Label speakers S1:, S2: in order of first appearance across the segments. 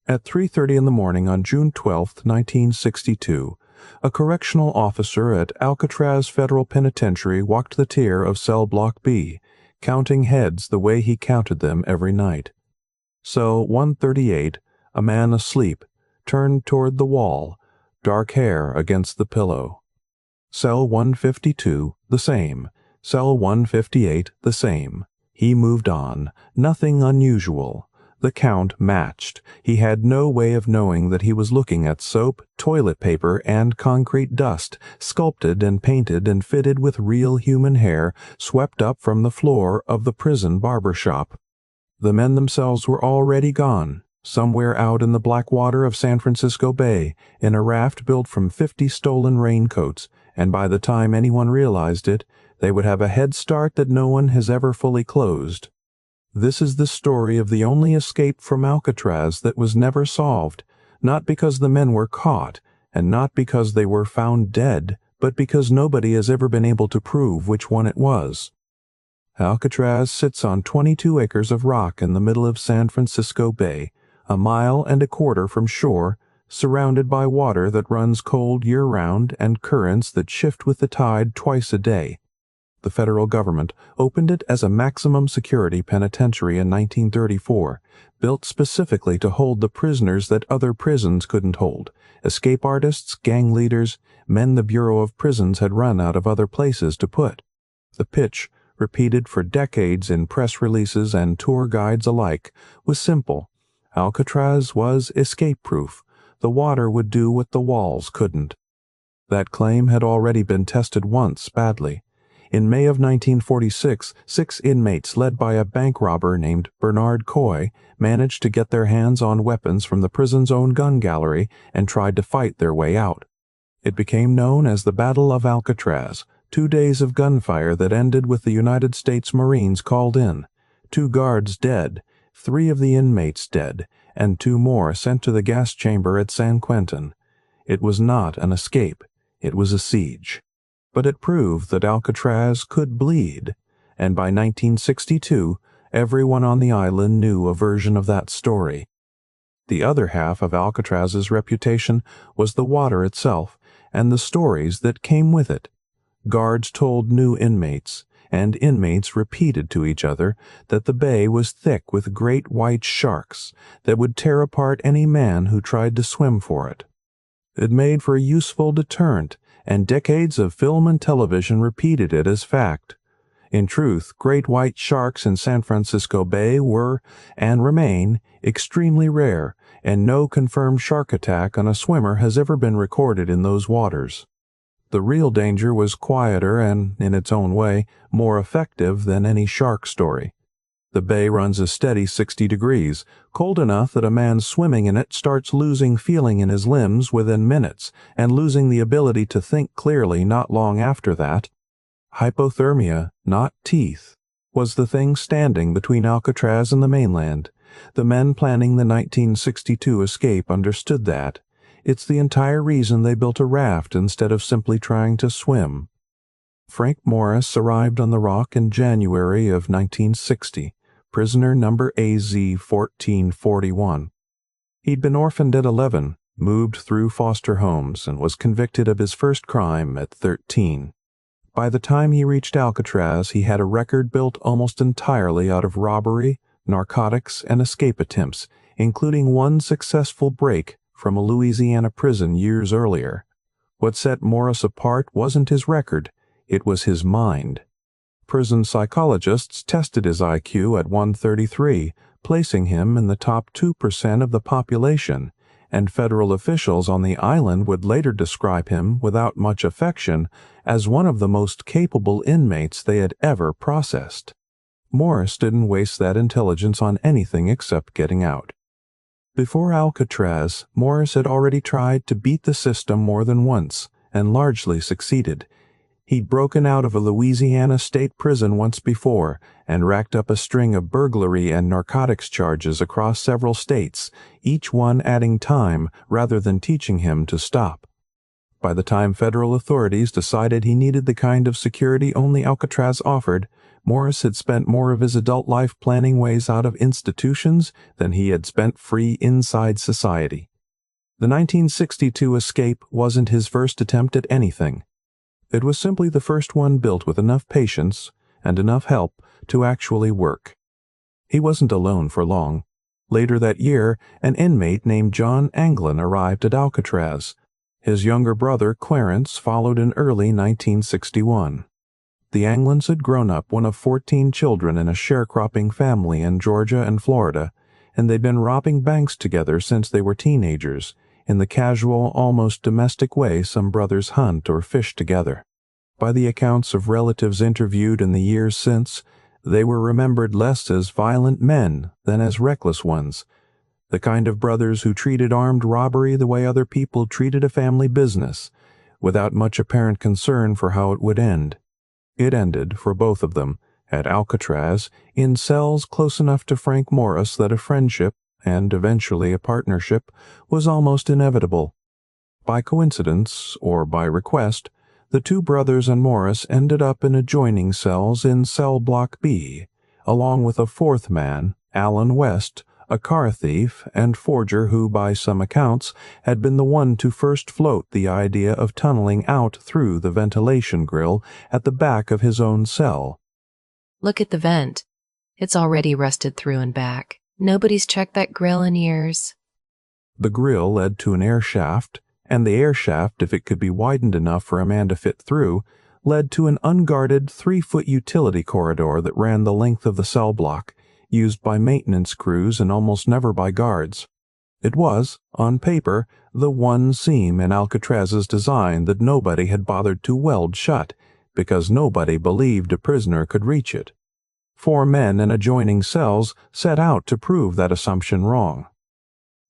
S1: At 3:30 in the morning on June 12, 1962, a correctional officer at Alcatraz Federal Penitentiary walked the tier of cell block B, counting heads the way he counted them every night. Cell 138, a man asleep, turned toward the wall, dark hair against the pillow. Cell 152, the same. Cell 158, the same. He moved on. Nothing unusual. The count matched. He had no way of knowing that he was looking at soap, toilet paper, and concrete dust, sculpted and painted and fitted with real human hair, swept up from the floor of the prison barber shop. The men themselves were already gone, somewhere out in the black water of San Francisco Bay, in a raft built from 50 stolen raincoats, and by the time anyone realized it, they would have a head start that no one has ever fully closed. This is the story of the only escape from Alcatraz that was never solved, not because the men were caught, and not because they were found dead, but because nobody has ever been able to prove which one it was. Alcatraz sits on 22 acres of rock in the middle of San Francisco Bay, a mile and a quarter from shore, surrounded by water that runs cold year-round and currents that shift with the tide twice a day. The federal government opened it as a maximum security penitentiary in 1934, built specifically to hold the prisoners that other prisons couldn't hold, escape artists, gang leaders, men the Bureau of Prisons had run out of other places to put. The pitch, repeated for decades in press releases and tour guides alike, was simple. Alcatraz was escape-proof. The water would do what the walls couldn't. That claim had already been tested once badly. In May of 1946, 6 inmates led by a bank robber named Bernard Coy managed to get their hands on weapons from the prison's own gun gallery and tried to fight their way out. It became known as the Battle of Alcatraz, 2 days of gunfire that ended with the United States Marines called in, 2 guards dead, 3 of the inmates dead, and 2 more sent to the gas chamber at San Quentin. It was not an escape, it was a siege. But it proved that Alcatraz could bleed, and by 1962, everyone on the island knew a version of that story. The other half of Alcatraz's reputation was the water itself and the stories that came with it. Guards told new inmates, and inmates repeated to each other, that the bay was thick with great white sharks that would tear apart any man who tried to swim for it. It made for a useful deterrent, and decades of film and television repeated it as fact. In truth, great white sharks in San Francisco Bay were, and remain, extremely rare, and no confirmed shark attack on a swimmer has ever been recorded in those waters. The real danger was quieter and, in its own way, more effective than any shark story. The bay runs a steady 60 degrees, cold enough that a man swimming in it starts losing feeling in his limbs within minutes and losing the ability to think clearly not long after that. Hypothermia, not teeth, was the thing standing between Alcatraz and the mainland. The men planning the 1962 escape understood that. It's the entire reason they built a raft instead of simply trying to swim. Frank Morris arrived on the Rock in January of 1960. Prisoner number AZ-1441. He'd been orphaned at 11, moved through foster homes, and was convicted of his first crime at 13. By the time he reached Alcatraz, he had a record built almost entirely out of robbery, narcotics, and escape attempts, including one successful break from a Louisiana prison years earlier. What set Morris apart wasn't his record, it was his mind. Prison psychologists tested his IQ at 133, placing him in the top 2% of the population, and federal officials on the island would later describe him, without much affection, as one of the most capable inmates they had ever processed. Morris didn't waste that intelligence on anything except getting out. Before Alcatraz, Morris had already tried to beat the system more than once, and largely succeeded. He'd broken out of a Louisiana state prison once before and racked up a string of burglary and narcotics charges across several states, each one adding time rather than teaching him to stop. By the time federal authorities decided he needed the kind of security only Alcatraz offered, Morris had spent more of his adult life planning ways out of institutions than he had spent free inside society. The 1962 escape wasn't his first attempt at anything. It was simply the first one built with enough patience and enough help to actually work. He wasn't alone for long. Later that year, an inmate named John Anglin arrived at Alcatraz. His younger brother, Clarence, followed in early 1961. The Anglins had grown up one of 14 children in a sharecropping family in Georgia and Florida, and they'd been robbing banks together since they were teenagers, in the casual, almost domestic way some brothers hunt or fish together. By the accounts of relatives interviewed in the years since, they were remembered less as violent men than as reckless ones, the kind of brothers who treated armed robbery the way other people treated a family business, without much apparent concern for how it would end. It ended, for both of them, at Alcatraz, in cells close enough to Frank Morris that a friendship, and eventually a partnership, was almost inevitable. By coincidence, or by request, the two brothers and Morris ended up in adjoining cells in cell block B, along with a fourth man, Alan West, a car thief and forger who, by some accounts, had been the one to first float the idea of tunneling out through the ventilation grill at the back of his own cell.
S2: Look at the vent. It's already rusted through and back. Nobody's checked that grill in years.
S1: The grill led to an air shaft, and the air shaft, if it could be widened enough for a man to fit through, led to an unguarded 3-foot utility corridor that ran the length of the cell block, used by maintenance crews and almost never by guards. It was, on paper, the one seam in Alcatraz's design that nobody had bothered to weld shut, because nobody believed a prisoner could reach it. 4 men in adjoining cells set out to prove that assumption wrong.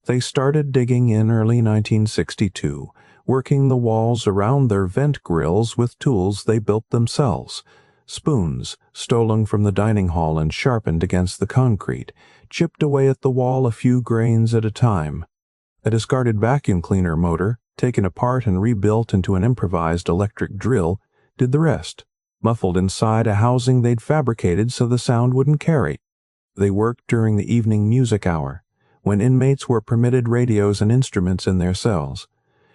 S1: They started digging in early 1962, working the walls around their vent grills with tools they built themselves, spoons stolen from the dining hall and sharpened against the concrete, chipped away at the wall a few grains at a time. A discarded vacuum cleaner motor, taken apart and rebuilt into an improvised electric drill, did the rest, muffled inside a housing they'd fabricated so the sound wouldn't carry. They worked during the evening music hour, when inmates were permitted radios and instruments in their cells,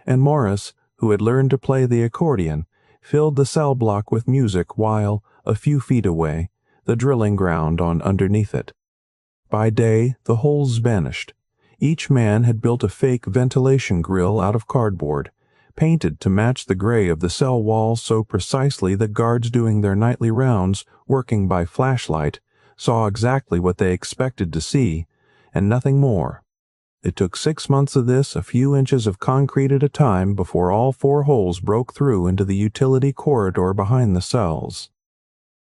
S1: and Morris, who had learned to play the accordion, filled the cell block with music while, a few feet away, the drilling ground on underneath it. By day, the holes vanished. Each man had built a fake ventilation grill out of cardboard, painted to match the gray of the cell walls so precisely that guards doing their nightly rounds, working by flashlight, saw exactly what they expected to see, and nothing more. It took 6 months of this, a few inches of concrete at a time, before all 4 holes broke through into the utility corridor behind the cells.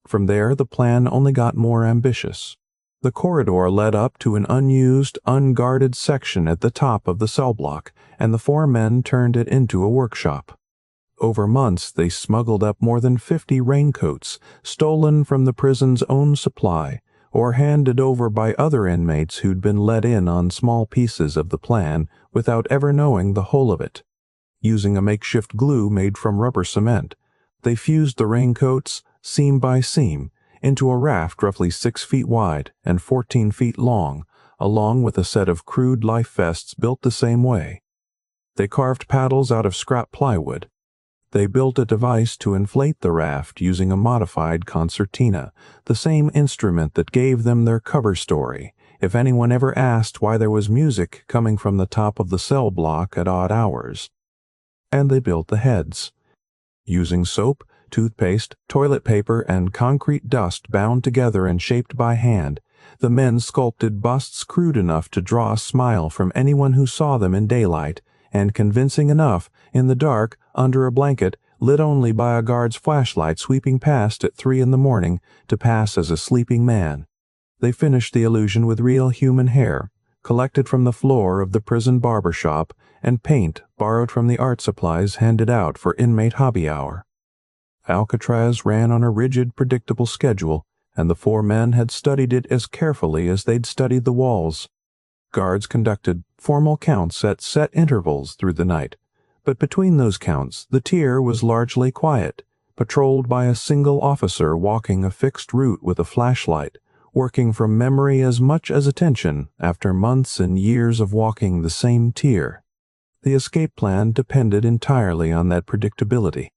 S1: From there, the plan only got more ambitious. The corridor led up to an unused, unguarded section at the top of the cell block, and the 4 men turned it into a workshop. Over months, they smuggled up more than 50 raincoats, stolen from the prison's own supply, or handed over by other inmates who'd been let in on small pieces of the plan without ever knowing the whole of it. Using a makeshift glue made from rubber cement, they fused the raincoats, seam by seam, into a raft roughly 6 feet wide and 14 feet long, along with a set of crude life vests built the same way. They carved paddles out of scrap plywood. They built a device to inflate the raft using a modified concertina, the same instrument that gave them their cover story, if anyone ever asked why there was music coming from the top of the cell block at odd hours. And they built the heads. Using soap, toothpaste, toilet paper, and concrete dust bound together and shaped by hand, the men sculpted busts crude enough to draw a smile from anyone who saw them in daylight, and convincing enough, in the dark, under a blanket, lit only by a guard's flashlight sweeping past at 3 a.m, to pass as a sleeping man. They finished the illusion with real human hair, collected from the floor of the prison barber shop, and paint borrowed from the art supplies handed out for inmate hobby hour. Alcatraz ran on a rigid, predictable schedule, and the 4 men had studied it as carefully as they'd studied the walls. Guards conducted formal counts at set intervals through the night, but between those counts the tier was largely quiet, patrolled by a single officer walking a fixed route with a flashlight, working from memory as much as attention after months and years of walking the same tier. The escape plan depended entirely on that predictability.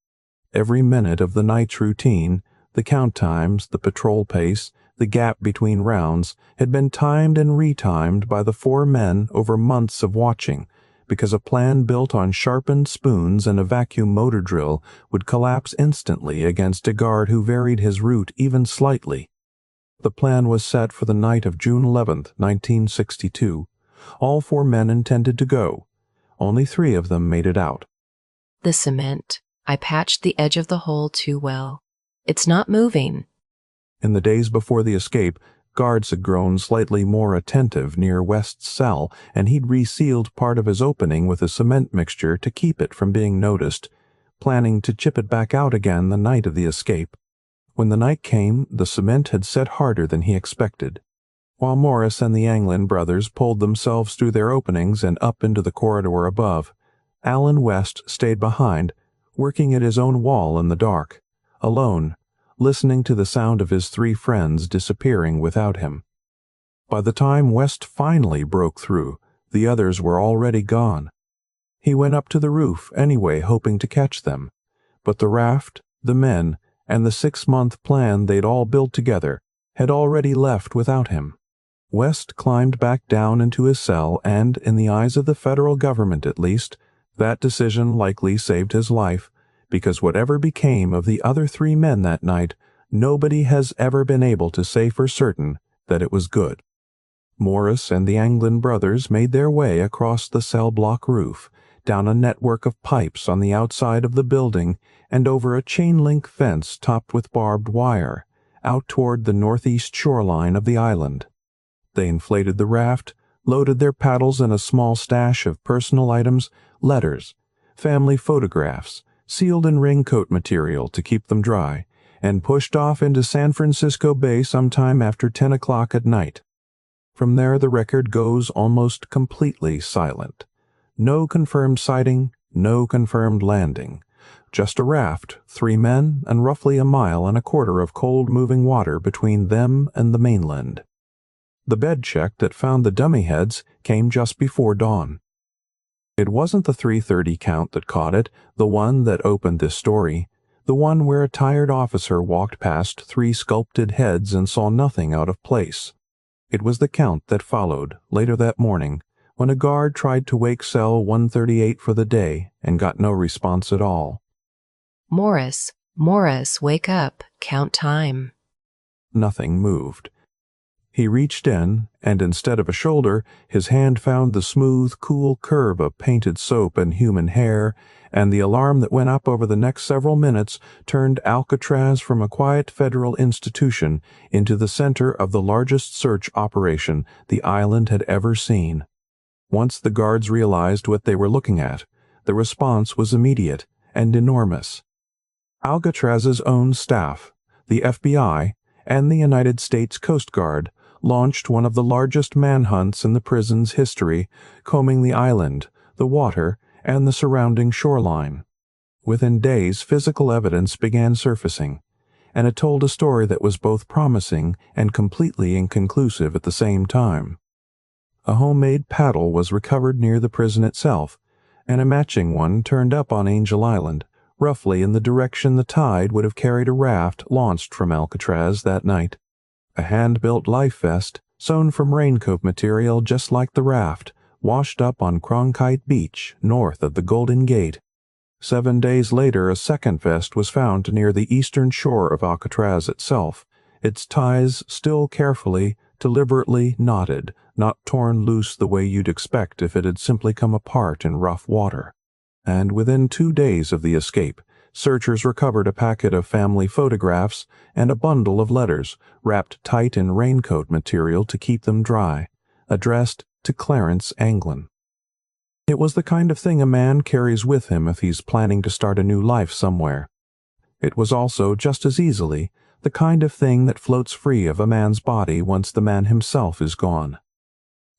S1: Every minute of the night's routine, the count times, the patrol pace, the gap between rounds, had been timed and retimed by the four men over months of watching, because a plan built on sharpened spoons and a vacuum motor drill would collapse instantly against a guard who varied his route even slightly. The plan was set for the night of June 11th, 1962. All four men intended to go. Only 3 of them made it out.
S2: The cement. I patched the edge of the hole too well. It's not moving.
S1: In the days before the escape, guards had grown slightly more attentive near West's cell, and he'd resealed part of his opening with a cement mixture to keep it from being noticed, planning to chip it back out again the night of the escape. When the night came, the cement had set harder than he expected. While Morris and the Anglin brothers pulled themselves through their openings and up into the corridor above, Alan West stayed behind, working at his own wall in the dark, alone, listening to the sound of his 3 friends disappearing without him. By the time West finally broke through, the others were already gone. He went up to the roof anyway, hoping to catch them, but the raft, the men, and the 6-month plan they'd all built together had already left without him. West climbed back down into his cell, and, in the eyes of the federal government at least, that decision likely saved his life, because whatever became of the other 3 men that night, nobody has ever been able to say for certain that it was good. Morris and the Anglin brothers made their way across the cell block roof, down a network of pipes on the outside of the building, and over a chain-link fence topped with barbed wire, out toward the northeast shoreline of the island. They inflated the raft, loaded their paddles in a small stash of personal items, letters, family photographs, sealed in raincoat material to keep them dry, and pushed off into San Francisco Bay sometime after 10 o'clock at night. From there the record goes almost completely silent. No confirmed sighting, no confirmed landing. Just a raft, 3 men, and roughly 1.25 miles of cold-moving water between them and the mainland. The bed check that found the dummy heads came just before dawn. It wasn't the 3:30 count that caught it, the one that opened this story, the one where a tired officer walked past 3 sculpted heads and saw nothing out of place. It was the count that followed, later that morning, when a guard tried to wake cell 138 for the day and got no response at all.
S2: Morris, wake up. Count time.
S1: Nothing moved. He reached in, and instead of a shoulder, his hand found the smooth, cool curve of painted soap and human hair, and the alarm that went up over the next several minutes turned Alcatraz from a quiet federal institution into the center of the largest search operation the island had ever seen. Once the guards realized what they were looking at, the response was immediate and enormous. Alcatraz's own staff, the FBI, and the United States Coast Guard launched one of the largest manhunts in the prison's history, combing the island, the water, and the surrounding shoreline. Within days, physical evidence began surfacing, and it told a story that was both promising and completely inconclusive at the same time. A homemade paddle was recovered near the prison itself, and a matching one turned up on Angel Island, roughly in the direction the tide would have carried a raft launched from Alcatraz that night. A hand-built life vest, sewn from raincoat material just like the raft, washed up on Cronkite Beach, north of the Golden Gate. 7 days later, a second vest was found near the eastern shore of Alcatraz itself, its ties still carefully, deliberately knotted, not torn loose the way you'd expect if it had simply come apart in rough water. And within 2 days of the escape, searchers recovered a packet of family photographs and a bundle of letters, wrapped tight in raincoat material to keep them dry, addressed to Clarence Anglin. It was the kind of thing a man carries with him if he's planning to start a new life somewhere. It was also, just as easily, the kind of thing that floats free of a man's body once the man himself is gone.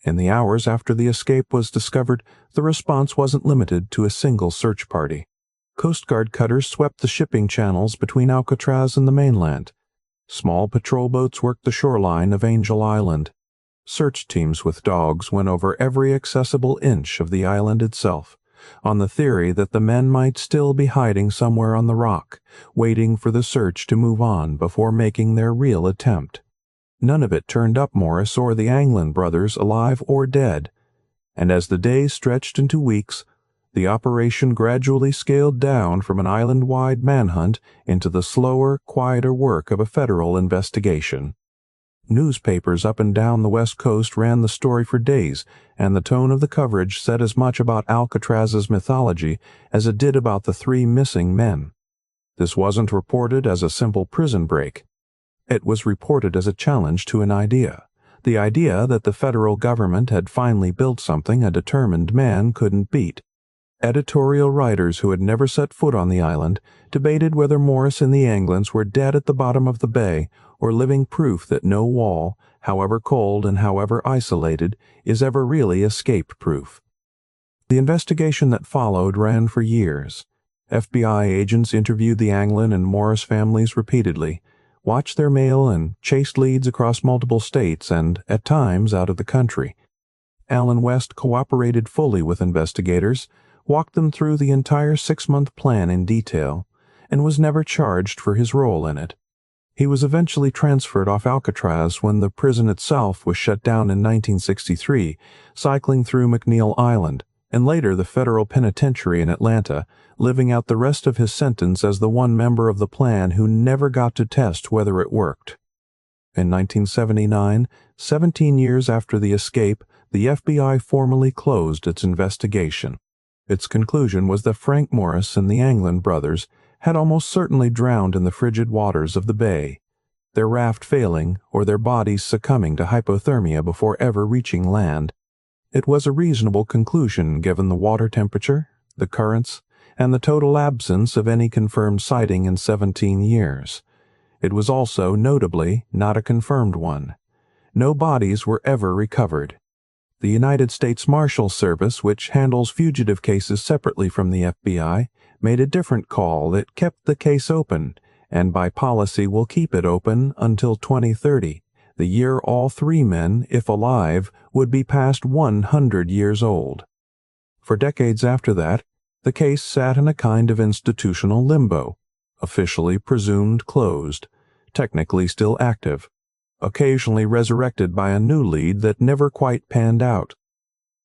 S1: In the hours after the escape was discovered, the response wasn't limited to a single search party. Coast Guard cutters swept the shipping channels between Alcatraz and the mainland. Small patrol boats worked the shoreline of Angel Island. Search teams with dogs went over every accessible inch of the island itself, on the theory that the men might still be hiding somewhere on the rock, waiting for the search to move on before making their real attempt. None of it turned up Morris or the Anglin brothers alive or dead, and as the days stretched into weeks, the operation gradually scaled down from an island-wide manhunt into the slower, quieter work of a federal investigation. Newspapers up and down the West Coast ran the story for days, and the tone of the coverage said as much about Alcatraz's mythology as it did about the 3 missing men. This wasn't reported as a simple prison break. It was reported as a challenge to an idea, the idea that the federal government had finally built something a determined man couldn't beat. Editorial writers who had never set foot on the island debated whether Morris and the Anglins were dead at the bottom of the bay or living proof that no wall, however cold and however isolated, is ever really escape-proof. The investigation that followed ran for years. FBI agents interviewed the Anglin and Morris families repeatedly, watched their mail, and chased leads across multiple states and, at times, out of the country. Allen West cooperated fully with investigators, walked them through the entire 6-month plan in detail, and was never charged for his role in it. He was eventually transferred off Alcatraz when the prison itself was shut down in 1963, cycling through McNeil Island, and later the Federal Penitentiary in Atlanta, living out the rest of his sentence as the one member of the plan who never got to test whether it worked. In 1979, 17 years after the escape, the FBI formally closed its investigation. Its conclusion was that Frank Morris and the Anglin brothers had almost certainly drowned in the frigid waters of the bay, their raft failing or their bodies succumbing to hypothermia before ever reaching land. It was a reasonable conclusion given the water temperature, the currents, and the total absence of any confirmed sighting in 17 years. It was also, notably, not a confirmed one. No bodies were ever recovered. The United States Marshals Service, which handles fugitive cases separately from the FBI, made a different call that kept the case open, and by policy will keep it open until 2030, the year all 3 men, if alive, would be past 100 years old. For decades after that, the case sat in a kind of institutional limbo, officially presumed closed, technically still active, occasionally resurrected by a new lead that never quite panned out.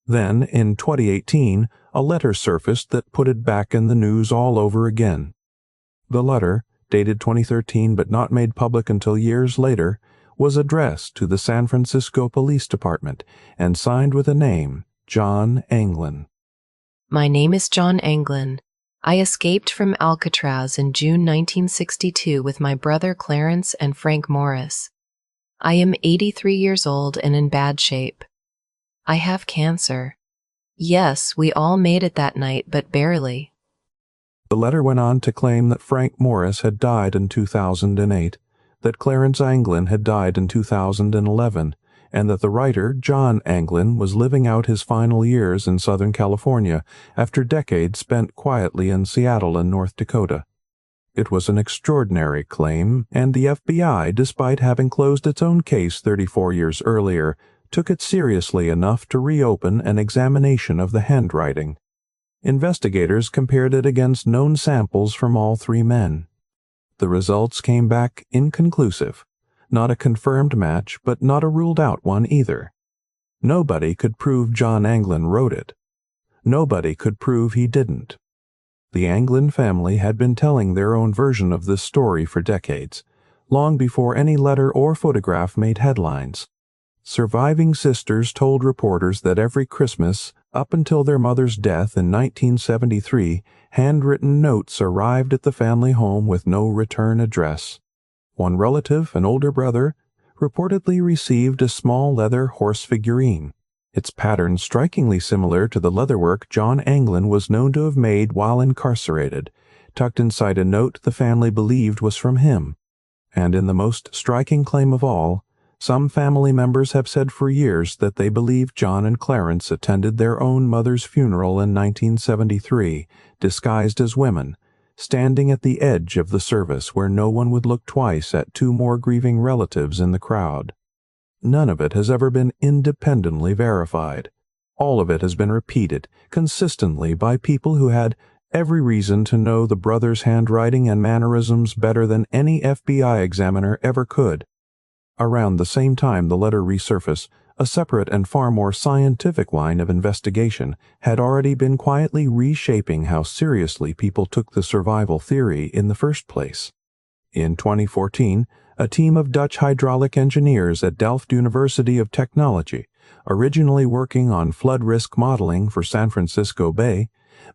S1: Then, in 2018, a letter surfaced that put it back in the news all over again. The letter, dated 2013 but not made public until years later, was addressed to the San Francisco Police Department and signed with the name John Anglin.
S2: My name is John Anglin. I escaped from Alcatraz in June 1962 with my brother Clarence and Frank Morris. I am 83 years old and in bad shape. I have cancer. Yes, we all made it that night, but barely.
S1: The letter went on to claim that Frank Morris had died in 2008, that Clarence Anglin had died in 2011, and that the writer, John Anglin, was living out his final years in Southern California after decades spent quietly in Seattle and North Dakota. It was an extraordinary claim, and the FBI, despite having closed its own case 34 years earlier, took it seriously enough to reopen an examination of the handwriting. Investigators compared it against known samples from all 3 men. The results came back inconclusive. Not a confirmed match, but not a ruled-out one either. Nobody could prove John Anglin wrote it. Nobody could prove he didn't. The Anglin family had been telling their own version of this story for decades, long before any letter or photograph made headlines. Surviving sisters told reporters that every Christmas, up until their mother's death in 1973, handwritten notes arrived at the family home with no return address. One relative, an older brother, reportedly received a small leather horse figurine, its pattern strikingly similar to the leatherwork John Anglin was known to have made while incarcerated, tucked inside a note the family believed was from him. And in the most striking claim of all, some family members have said for years that they believe John and Clarence attended their own mother's funeral in 1973, disguised as women, standing at the edge of the service where no one would look twice at two more grieving relatives in the crowd. None of it has ever been independently verified. All of it has been repeated consistently by people who had every reason to know the brothers' handwriting and mannerisms better than any FBI examiner ever could. Around the same time the letter resurfaced, a separate and far more scientific line of investigation had already been quietly reshaping how seriously people took the survival theory in the first place. In 2014, a team of Dutch hydraulic engineers at Delft University of Technology, originally working on flood risk modeling for San Francisco Bay,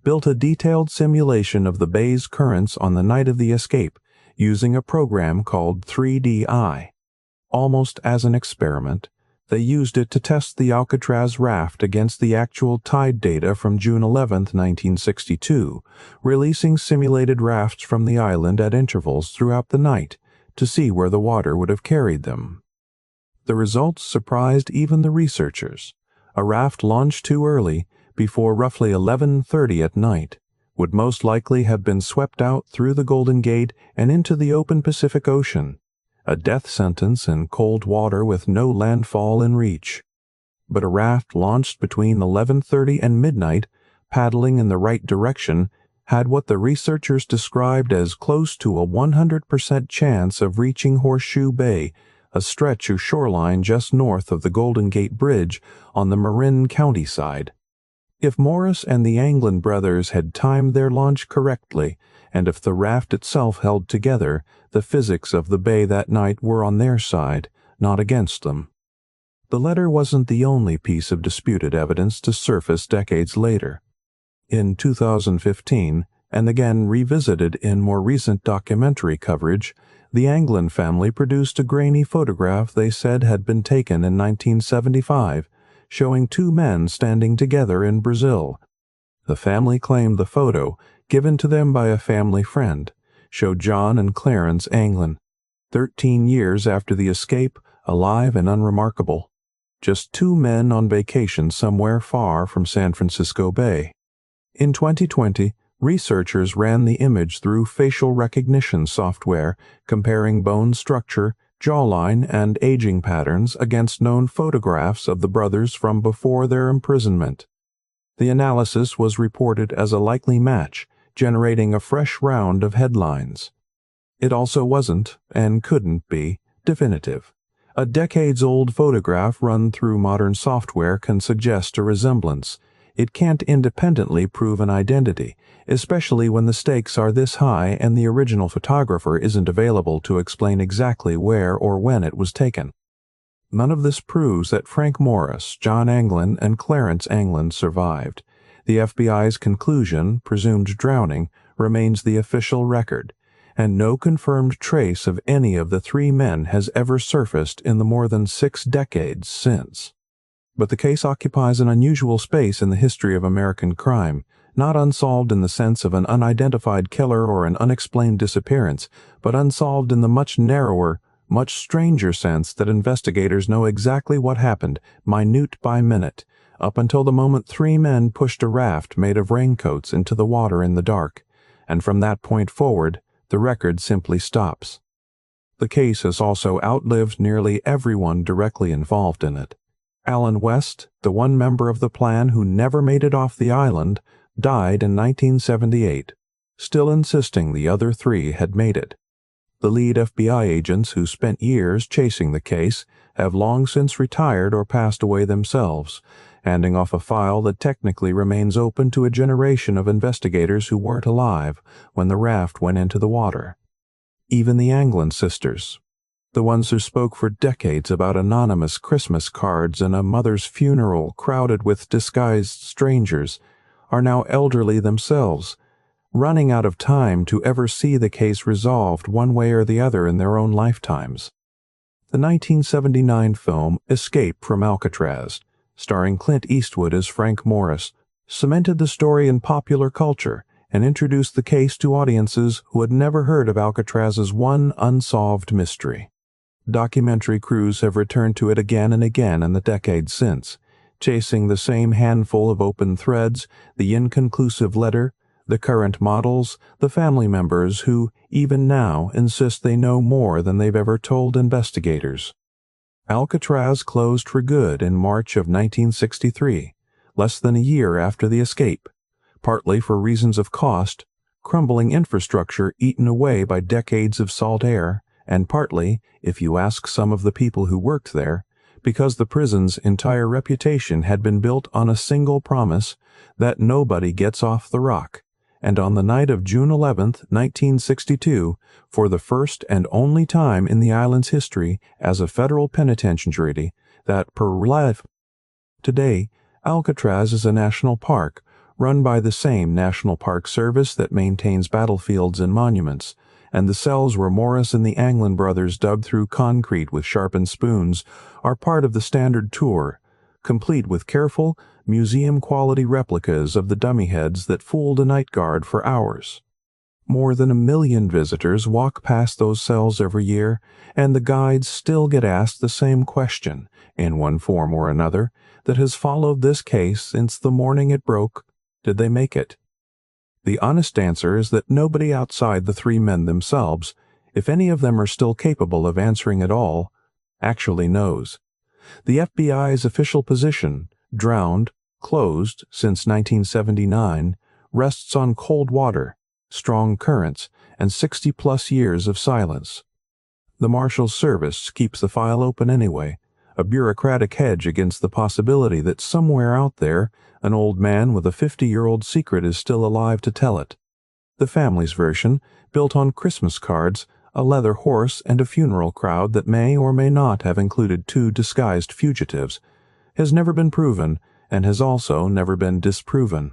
S1: built a detailed simulation of the bay's currents on the night of the escape using a program called 3DI. Almost as an experiment, they used it to test the Alcatraz raft against the actual tide data from June 11, 1962, releasing simulated rafts from the island at intervals throughout the night to see where the water would have carried them. The results surprised even the researchers. A raft launched too early, before roughly 11:30 at night, would most likely have been swept out through the Golden Gate and into the open Pacific Ocean, a death sentence in cold water with no landfall in reach. But a raft launched between 11:30 and midnight, paddling in the right direction, had what the researchers described as close to a 100% chance of reaching Horseshoe Bay, a stretch of shoreline just north of the Golden Gate Bridge on the Marin County side. If Morris and the Anglin brothers had timed their launch correctly, and if the raft itself held together, the physics of the bay that night were on their side, not against them. The letter wasn't the only piece of disputed evidence to surface decades later. In 2015, and again revisited in more recent documentary coverage, the Anglin family produced a grainy photograph they said had been taken in 1975, showing two men standing together in Brazil. The family claimed the photo, given to them by a family friend, showed John and Clarence Anglin, 13 years after the escape, alive and unremarkable. Just two men on vacation somewhere far from San Francisco Bay. In 2020, researchers ran the image through facial recognition software, comparing bone structure, jawline, and aging patterns against known photographs of the brothers from before their imprisonment. The analysis was reported as a likely match, generating a fresh round of headlines. It also wasn't, and couldn't be, definitive. A decades-old photograph run through modern software can suggest a resemblance. It can't independently prove an identity, especially when the stakes are this high and the original photographer isn't available to explain exactly where or when it was taken. None of this proves that Frank Morris, John Anglin, and Clarence Anglin survived. The FBI's conclusion, presumed drowning, remains the official record, and no confirmed trace of any of the three men has ever surfaced in the more than 6 decades since. But the case occupies an unusual space in the history of American crime, not unsolved in the sense of an unidentified killer or an unexplained disappearance, but unsolved in the much narrower, much stranger sense that investigators know exactly what happened, minute by minute, up until the moment 3 men pushed a raft made of raincoats into the water in the dark, and from that point forward, the record simply stops. The case has also outlived nearly everyone directly involved in it. Allen West, the one member of the plan who never made it off the island, died in 1978, still insisting the other 3 had made it. The lead FBI agents who spent years chasing the case have long since retired or passed away themselves, handing off a file that technically remains open to a generation of investigators who weren't alive when the raft went into the water. Even the Anglin sisters, the ones who spoke for decades about anonymous Christmas cards and a mother's funeral crowded with disguised strangers, are now elderly themselves, running out of time to ever see the case resolved one way or the other in their own lifetimes. The 1979 film Escape from Alcatraz, starring Clint Eastwood as Frank Morris, cemented the story in popular culture and introduced the case to audiences who had never heard of Alcatraz's one unsolved mystery. Documentary crews have returned to it again and again in the decades since, chasing the same handful of open threads, the inconclusive letter, The current models, the family members who, even now, insist they know more than they've ever told investigators. Alcatraz closed for good in March of 1963, less than a year after the escape, partly for reasons of cost, crumbling infrastructure eaten away by decades of salt air, and partly, if you ask some of the people who worked there, because the prison's entire reputation had been built on a single promise that nobody gets off the rock. And on the night of June 11, 1962, for the first and only time in the island's history as a federal penitentiary, that per life. Today, Alcatraz is a national park, run by the same National Park Service that maintains battlefields and monuments, and the cells where Morris and the Anglin brothers dug through concrete with sharpened spoons are part of the standard tour, complete with careful, museum-quality replicas of the dummy heads that fooled a night guard for hours. More than 1 million visitors walk past those cells every year, and the guides still get asked the same question, in one form or another, that has followed this case since the morning it broke: did they make it? The honest answer is that nobody outside the 3 men themselves, if any of them are still capable of answering at all, actually knows. The FBI's official position, drowned, closed since 1979, rests on cold water, strong currents, and 60-plus years of silence. The Marshals Service keeps the file open anyway, a bureaucratic hedge against the possibility that somewhere out there an old man with a 50-year-old secret is still alive to tell it. The family's version, built on Christmas cards, a leather horse, and a funeral crowd that may or may not have included 2 disguised fugitives, has never been proven and has also never been disproven.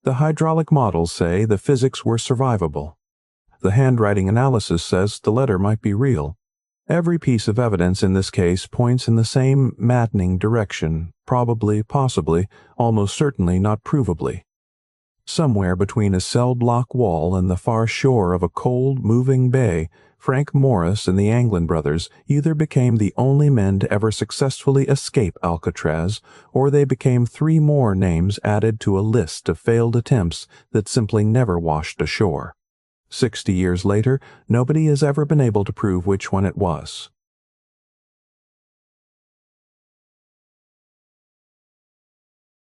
S1: The hydraulic models say the physics were survivable. The handwriting analysis says the letter might be real. Every piece of evidence in this case points in the same maddening direction, probably, possibly, almost certainly not provably. Somewhere between a cell block wall and the far shore of a cold, moving bay, Frank Morris and the Anglin brothers either became the only men to ever successfully escape Alcatraz, or they became 3 more names added to a list of failed attempts that simply never washed ashore. 60 years later, nobody has ever been able to prove which one it was.